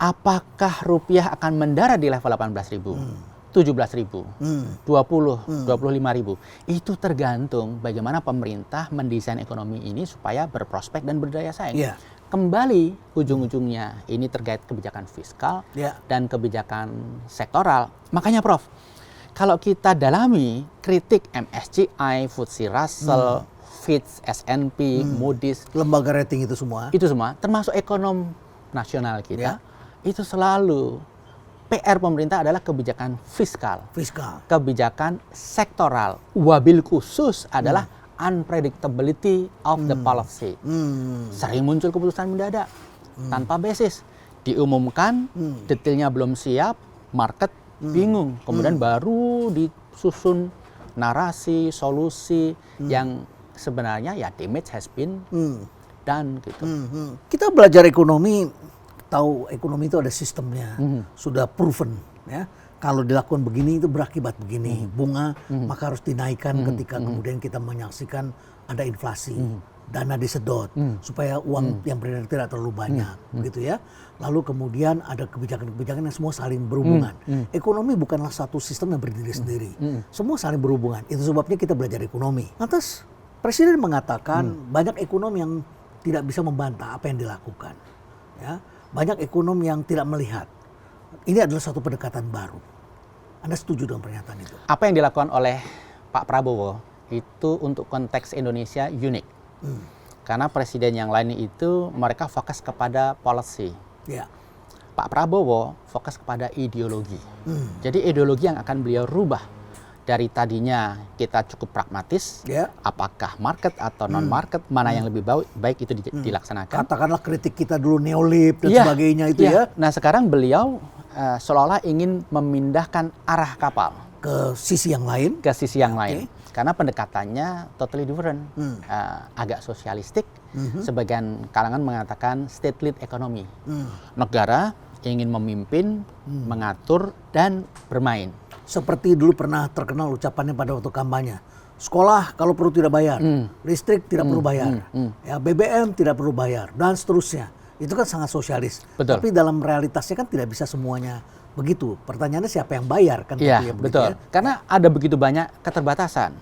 Apakah rupiah akan mendarat di level 18.000? 17.000, 20, 25.000. Itu tergantung bagaimana pemerintah mendesain ekonomi ini supaya berprospek dan berdaya saing. Iya. Kembali ujung-ujungnya ini terkait kebijakan fiskal Iya. dan kebijakan sektoral. Makanya Prof, kalau kita dalami kritik MSCI, FTSE Russell, Fitch, S&P, Moody's, Lembaga rating itu semua. itu semua termasuk ekonom nasional kita, itu selalu PR pemerintah adalah kebijakan fiskal, kebijakan sektoral. Wabil khusus adalah unpredictability of the policy. Sering muncul keputusan mendadak tanpa basis, diumumkan, detailnya belum siap, market bingung, kemudian baru disusun narasi, solusi yang sebenarnya ya damage has been done gitu. Kita belajar ekonomi, tahu ekonomi itu ada sistemnya, sudah proven ya. Kalau dilakukan begini itu berakibat begini, bunga maka harus dinaikkan ketika kemudian kita menyaksikan ada inflasi, dana disedot supaya uang yang beredar tidak terlalu banyak, begitu ya. Lalu kemudian ada kebijakan-kebijakan yang semua saling berhubungan. Ekonomi bukanlah satu sistem yang berdiri sendiri, semua saling berhubungan. Itu sebabnya kita belajar ekonomi. Lantas Presiden mengatakan banyak ekonom yang tidak bisa membantah apa yang dilakukan, ya. Banyak ekonom yang tidak melihat. Ini adalah suatu pendekatan baru. Anda setuju dengan pernyataan itu? Apa yang dilakukan oleh Pak Prabowo itu untuk konteks Indonesia unik. Karena presiden yang lain itu mereka fokus kepada policy. Ya. Pak Prabowo fokus kepada ideologi. Jadi ideologi yang akan beliau rubah. Dari tadinya kita cukup pragmatis, apakah market atau non-market, mana yang lebih baik itu dilaksanakan. Katakanlah kritik kita dulu neolib dan sebagainya itu ya. Nah sekarang beliau seolah-olah ingin memindahkan arah kapal. Ke sisi yang lain. Ke sisi yang lain. Karena pendekatannya totally different. Agak sosialistik, sebagian kalangan mengatakan state-led economy. Negara ingin memimpin, mengatur, dan bermain. Seperti dulu pernah terkenal ucapannya pada waktu kampanye. Sekolah kalau perlu tidak bayar, listrik tidak perlu bayar, ya, BBM tidak perlu bayar, dan seterusnya. Itu kan sangat sosialis. Betul. Tapi dalam realitasnya kan tidak bisa semuanya begitu. Pertanyaannya siapa yang bayar kan? Iya, betul. Ya? Karena ada begitu banyak keterbatasan.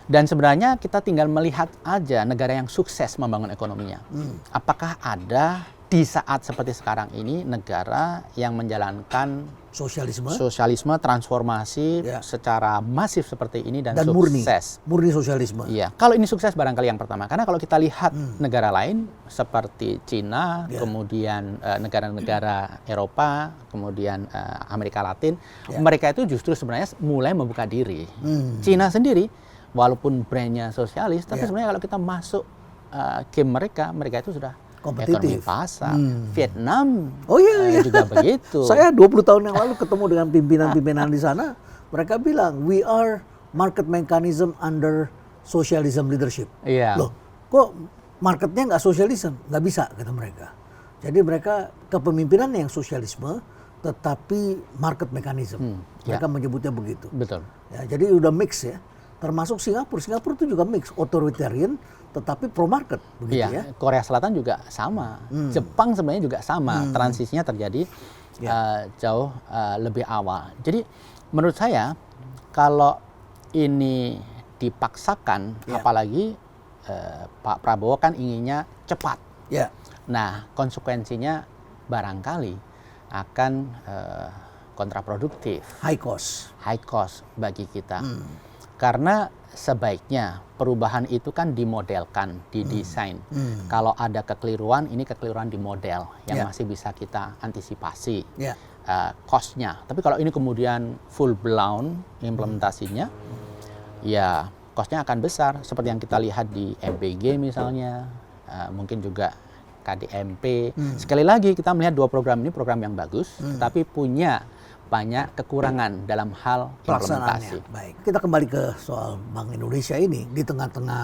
Dan sebenarnya kita tinggal melihat aja negara yang sukses membangun ekonominya. Apakah ada di saat seperti sekarang ini negara yang menjalankan sosialisme transformasi secara masif seperti ini dan sukses. Murni sosialisme. Iya, kalau ini sukses barangkali yang pertama. Karena kalau kita lihat negara lain seperti Cina, kemudian negara-negara Eropa, kemudian Amerika Latin, mereka itu justru sebenarnya mulai membuka diri. Cina sendiri, walaupun brandnya sosialis, tapi sebenarnya kalau kita masuk game mereka itu sudah kompetitif. Ekonomi pasar. Vietnam iya. juga begitu. Saya 20 tahun yang lalu ketemu dengan pimpinan-pimpinan di sana. Mereka bilang, we are market mechanism under socialism leadership. Iya. Loh, kok marketnya nggak sosialisme? Nggak bisa, kata mereka. Jadi mereka kepemimpinan yang sosialisme, tetapi market mechanism. Mereka menyebutnya begitu. Betul. Ya, jadi udah mix ya. Termasuk Singapura. Singapura itu juga mix, authoritarian tetapi pro market begitu ya. Korea Selatan juga sama. Jepang sebenarnya juga sama. Transisinya terjadi jauh lebih awal. Jadi menurut saya kalau ini dipaksakan, apalagi Pak Prabowo kan inginnya cepat. Nah, konsekuensinya barangkali akan kontraproduktif. High cost bagi kita. Karena sebaiknya perubahan itu kan dimodelkan, didesain. Kalau ada kekeliruan, ini kekeliruan di model yang masih bisa kita antisipasi cost-nya. Tapi kalau ini kemudian full blown implementasinya, ya cost-nya akan besar. Seperti yang kita lihat di MBG misalnya, mungkin juga KDMP. Sekali lagi kita melihat dua program ini program yang bagus, tetapi punya banyak kekurangan dalam hal implementasi. Baik, kita kembali ke soal Bank Indonesia ini. Di tengah-tengah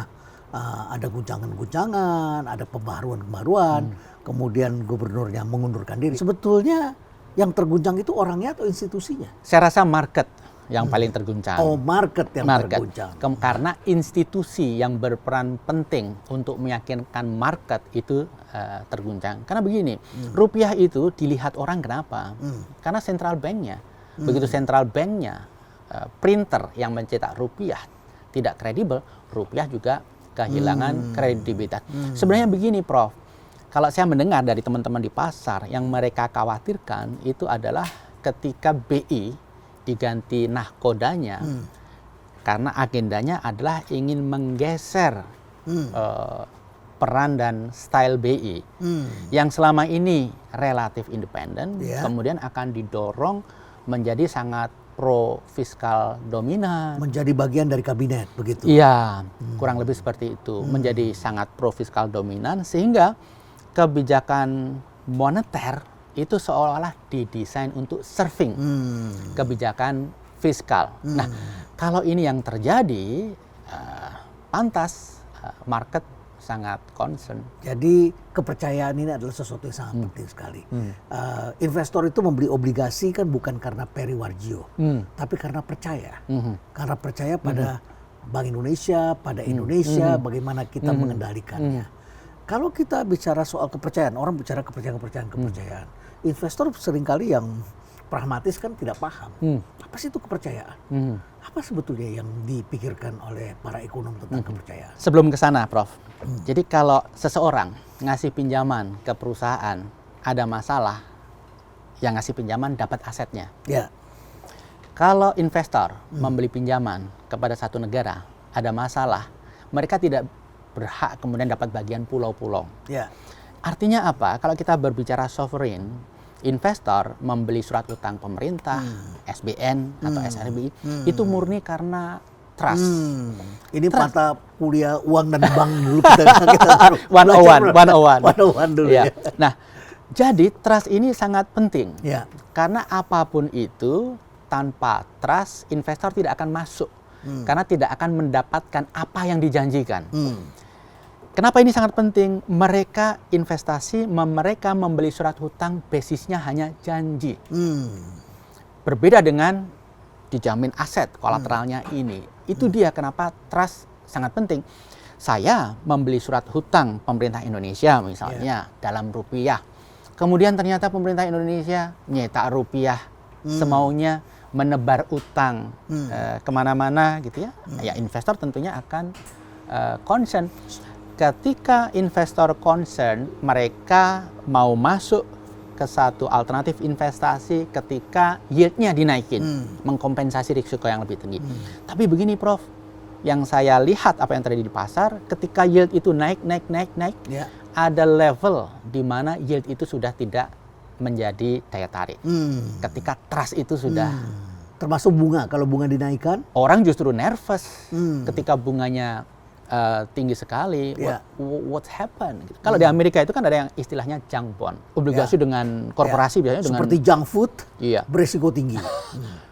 ada guncangan-guncangan, ada pembaharuan-pembaharuan, kemudian gubernurnya mengundurkan diri. Sebetulnya yang terguncang itu orangnya atau institusinya? Saya rasa market yang paling terguncang. Oh, market yang terguncang. Karena institusi yang berperan penting untuk meyakinkan market itu terguncang. Karena begini, rupiah itu dilihat orang kenapa? Karena central banknya Begitu central banknya, printer yang mencetak rupiah tidak kredibel, rupiah juga kehilangan kredibilitas. Sebenarnya begini, Prof. Kalau saya mendengar dari teman-teman di pasar, yang mereka khawatirkan itu adalah ketika BI diganti nahkodanya, karena agendanya adalah ingin menggeser peran dan style BI yang selama ini relatif independen, kemudian akan didorong menjadi sangat pro fiskal dominan. Menjadi bagian dari kabinet, begitu? Iya, kurang lebih seperti itu. Menjadi sangat pro fiskal dominan, sehingga kebijakan moneter itu seolah-olah didesain untuk serving kebijakan fiskal. Nah, kalau ini yang terjadi, pantas market sangat concern. Jadi kepercayaan ini adalah sesuatu yang sangat penting sekali. Investor itu membeli obligasi kan bukan karena Peri Warjio, tapi karena percaya. Karena percaya pada Bank Indonesia, pada Indonesia, bagaimana kita mengendalikannya. Kalau kita bicara soal kepercayaan, orang bicara kepercayaan. Investor seringkali yang pragmatis kan tidak paham. Apa sih itu kepercayaan? Apa sebetulnya yang dipikirkan oleh para ekonom tentang kepercayaan? Sebelum ke sana, Prof. Jadi kalau seseorang ngasih pinjaman ke perusahaan, ada masalah, yang ngasih pinjaman dapat asetnya. Ya. Kalau investor membeli pinjaman kepada satu negara, ada masalah, mereka tidak berhak kemudian dapat bagian pulau-pulau. Ya. Artinya apa? Kalau kita berbicara sovereign, investor membeli surat utang pemerintah, SBN atau SRBI, itu murni karena trust. Ini Trust. mata kuliah uang dan bank dulu kita 101 dulu ya. ya. Nah, jadi trust ini sangat penting. Ya. Karena apapun itu, tanpa trust investor tidak akan masuk. Karena tidak akan mendapatkan apa yang dijanjikan. Kenapa ini sangat penting? Mereka investasi, mereka membeli surat hutang basisnya hanya janji. Berbeda dengan dijamin aset, kolateralnya ini. Itu dia kenapa trust sangat penting. Saya membeli surat hutang pemerintah Indonesia misalnya dalam rupiah. Kemudian ternyata pemerintah Indonesia nyetak rupiah semaunya, menebar utang kemana-mana gitu ya. Ya investor tentunya akan concern. Ketika investor concern, mereka mau masuk ke satu alternatif investasi ketika yieldnya dinaikin, mengkompensasi risiko yang lebih tinggi. Tapi begini, Prof, yang saya lihat apa yang terjadi di pasar, ketika yield itu naik, Ya. ada level di mana yield itu sudah tidak menjadi daya tarik. Ketika trust itu sudah Termasuk bunga, kalau bunga dinaikkan. orang justru nervous ketika bunganya tinggi sekali. Ya. What's happened? Gitu. Kalau di Amerika itu kan ada yang istilahnya junk bond, obligasi dengan korporasi biasanya dengan Seperti junk food, iya, beresiko tinggi.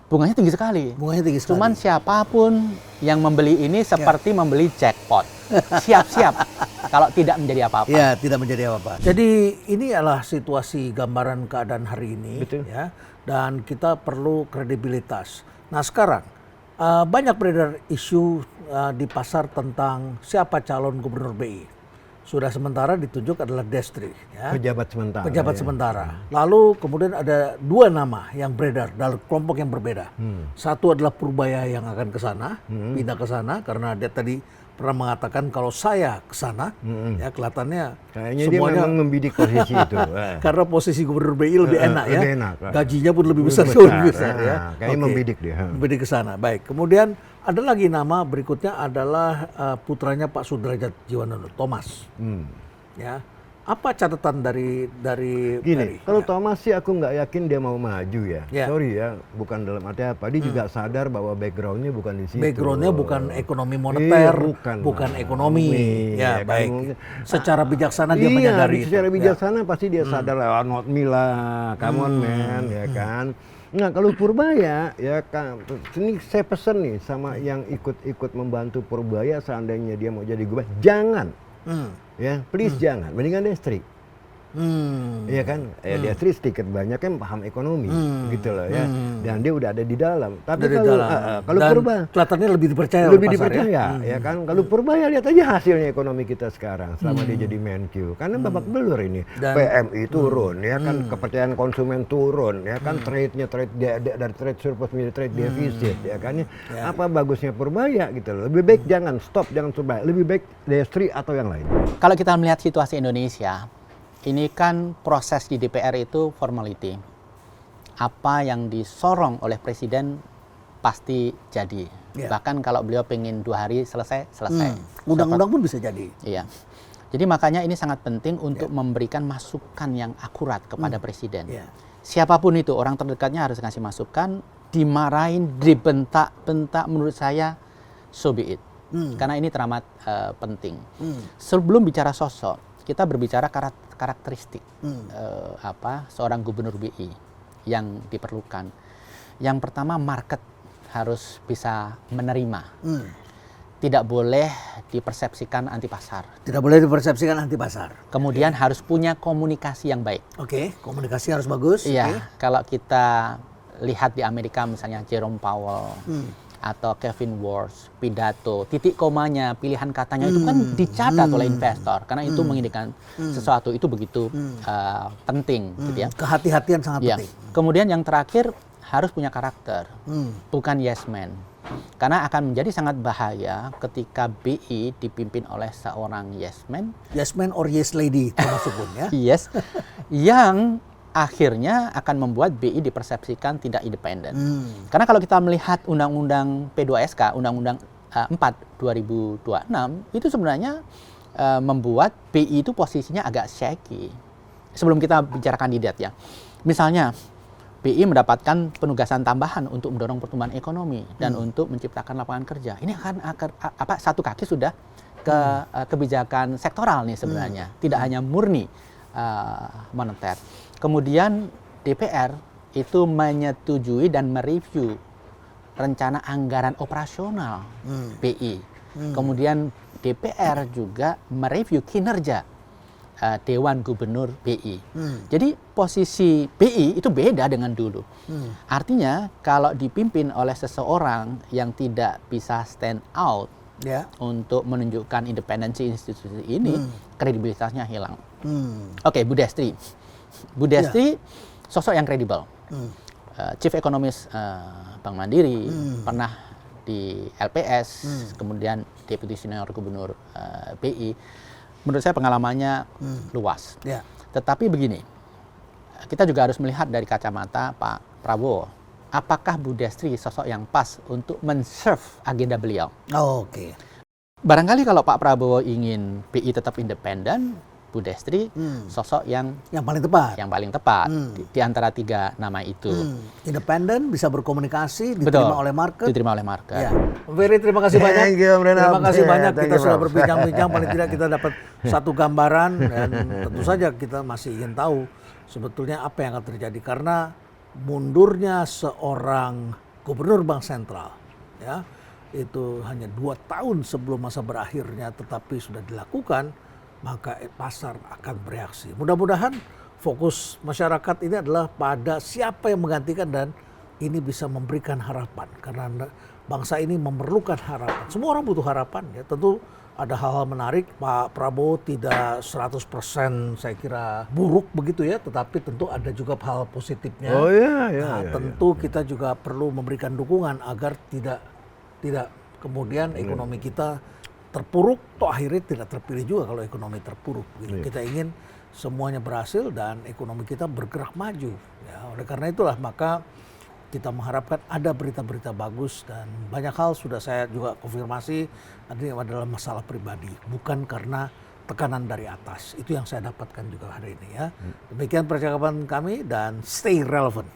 bunganya tinggi sekali. Bunganya tinggi sekali. Cuman siapapun yang membeli ini seperti membeli jackpot, siap-siap kalau tidak menjadi apa-apa. Ya, tidak menjadi apa-apa. Jadi ini adalah situasi gambaran keadaan hari ini. Betul. Ya, dan kita perlu kredibilitas. Nah sekarang banyak beredar isu di pasar tentang siapa calon gubernur BI. Sudah sementara ditunjuk adalah Destri. Ya. Pejabat sementara. Pejabat ya. sementara. Lalu kemudian ada dua nama yang beredar dalam kelompok yang berbeda. Satu adalah Purbaya yang akan ke sana, pindah ke sana karena dia tadi pernah mengatakan kalau saya ke sana, ya kelihatannya Kayaknya dia semuanya memang membidik posisi itu. karena posisi gubernur BI lebih enak ya. lebih enak. Gajinya pun lebih besar, ya. Kayaknya Oke. membidik dia. Membidik ke sana. Baik. Kemudian ada lagi nama berikutnya adalah putranya Pak Sudrajat Jiwandono, Thomas. Ya. Apa catatan dari Gini, kalau ya. Thomas sih aku nggak yakin dia mau maju ya. Ya. Sorry ya, bukan dalam arti apa. Dia juga sadar bahwa backgroundnya bukan di situ. Backgroundnya bukan ekonomi moneter, Iya, bukan lah. ekonomi. Iya, Ya, kan baik. mungkin. Secara bijaksana dia Iya, menyadari itu. secara Ya. bijaksana pasti dia sadar lah, not me lah, come on man, ya kan. Nah kalau Purbaya, ya kan, ini saya pesen nih sama yang ikut membantu Purbaya seandainya dia mau jadi gubernur, jangan, ya please jangan, mendingan Destri. Iya kan? Ya dia sedikit banyak kan paham ekonomi gitu loh ya. Dan dia udah ada di dalam. Tapi Dari kalau dalam. kalau Dan Purba kelihatannya lebih dipercaya lebih oleh pasar, dipercaya ya kan. Kalau Purba ya lihat aja hasilnya ekonomi kita sekarang selama dia jadi Menq. Karena babak belur ini. Dan- PMI turun ya kan, kepercayaan konsumen turun ya kan, trade-nya dari trade surplus menjadi trade defisit ya kan. Apa bagusnya Purbaya gitu loh. Lebih baik jangan stop, jangan coba. Lebih baik Destri atau yang lain. Kalau kita melihat situasi Indonesia, ini kan proses di DPR itu formality. Apa yang disorong oleh Presiden pasti jadi. Ya. Bahkan kalau beliau pengen 2 hari selesai. Undang-undang pun bisa jadi. Iya. Jadi makanya ini sangat penting untuk memberikan masukan yang akurat kepada Presiden. Ya. Siapapun itu, orang terdekatnya harus ngasih masukan, dimarahin, dibentak-bentak, menurut saya so be it. Karena ini teramat penting. Sebelum bicara sosok, kita berbicara karakteristik seorang gubernur BI yang diperlukan. Yang pertama, market harus bisa menerima. Tidak boleh dipersepsikan anti pasar. Tidak boleh dipersepsikan anti pasar. Kemudian harus punya komunikasi yang baik. Oke, komunikasi harus bagus. Iya, Oke. kalau kita lihat di Amerika misalnya Jerome Powell atau Kevin Warsh, pidato, titik komanya, pilihan katanya itu kan dicatat oleh investor karena itu mengindikan sesuatu itu begitu penting, gitu ya. Kehati-hatian sangat Ya. penting. Kemudian yang terakhir harus punya karakter, bukan yes man. Karena akan menjadi sangat bahaya ketika BI dipimpin oleh seorang yes man, Yes man or yes lady termasuk pun ya. yes, yang akhirnya akan membuat BI dipersepsikan tidak independen. Karena kalau kita melihat Undang-Undang P2SK, Undang-Undang 4 2026, itu sebenarnya membuat BI itu posisinya agak shaky. Sebelum kita bicara kandidat ya. Misalnya, BI mendapatkan penugasan tambahan untuk mendorong pertumbuhan ekonomi dan untuk menciptakan lapangan kerja. Ini akan satu kaki sudah ke kebijakan sektoral nih sebenarnya, tidak hanya murni moneter. Kemudian DPR itu menyetujui dan mereview rencana anggaran operasional BI. Kemudian DPR juga mereview kinerja Dewan Gubernur BI. Jadi posisi BI itu beda dengan dulu. Artinya kalau dipimpin oleh seseorang yang tidak bisa stand out Ya. untuk menunjukkan independensi institusi ini, kredibilitasnya hilang. Oke, Bu Destri. Bu Destri sosok yang kredibel. Chief Economist Bank Mandiri, pernah di LPS, kemudian Deputi Senior Gubernur BI. Menurut saya pengalamannya luas. Ya. Tetapi begini, kita juga harus melihat dari kacamata Pak Prabowo. Apakah Bu Destri sosok yang pas untuk men-serve agenda beliau? Oh, oke. Barangkali kalau Pak Prabowo ingin BI tetap independen, Bu Destri sosok yang Yang paling tepat. di antara 3 nama itu. Independen, bisa berkomunikasi, Betul. diterima oleh market. Diterima oleh market. Ya. Ferry, terima kasih banyak. Thank you, Om Renal. Terima kasih banyak. Thank Kita you, sudah Prof. berbincang-bincang. Paling tidak kita dapat satu gambaran dan tentu saja kita masih ingin tahu sebetulnya apa yang akan terjadi karena mundurnya seorang gubernur bank sentral, ya, itu hanya 2 tahun sebelum masa berakhirnya, tetapi sudah dilakukan, maka pasar akan bereaksi. Mudah-mudahan fokus masyarakat ini adalah pada siapa yang menggantikan dan ini bisa memberikan harapan karena bangsa ini memerlukan harapan. Semua orang butuh harapan ya. Tentu ada hal-hal menarik. Pak Prabowo tidak 100% saya kira buruk begitu ya, tetapi tentu ada juga hal positifnya. Oh iya, iya. Nah, iya, tentu kita juga perlu memberikan dukungan agar tidak kemudian ekonomi kita terpuruk, toh akhirnya tidak terpilih juga kalau ekonomi terpuruk. Gitu. Iya. Kita ingin semuanya berhasil dan ekonomi kita bergerak maju. Ya, oleh karena itulah maka kita mengharapkan ada berita-berita bagus dan banyak hal sudah saya juga konfirmasi ini adalah masalah pribadi, bukan karena tekanan dari atas. Itu yang saya dapatkan juga hari ini ya. Demikian percakapan kami dan stay relevant.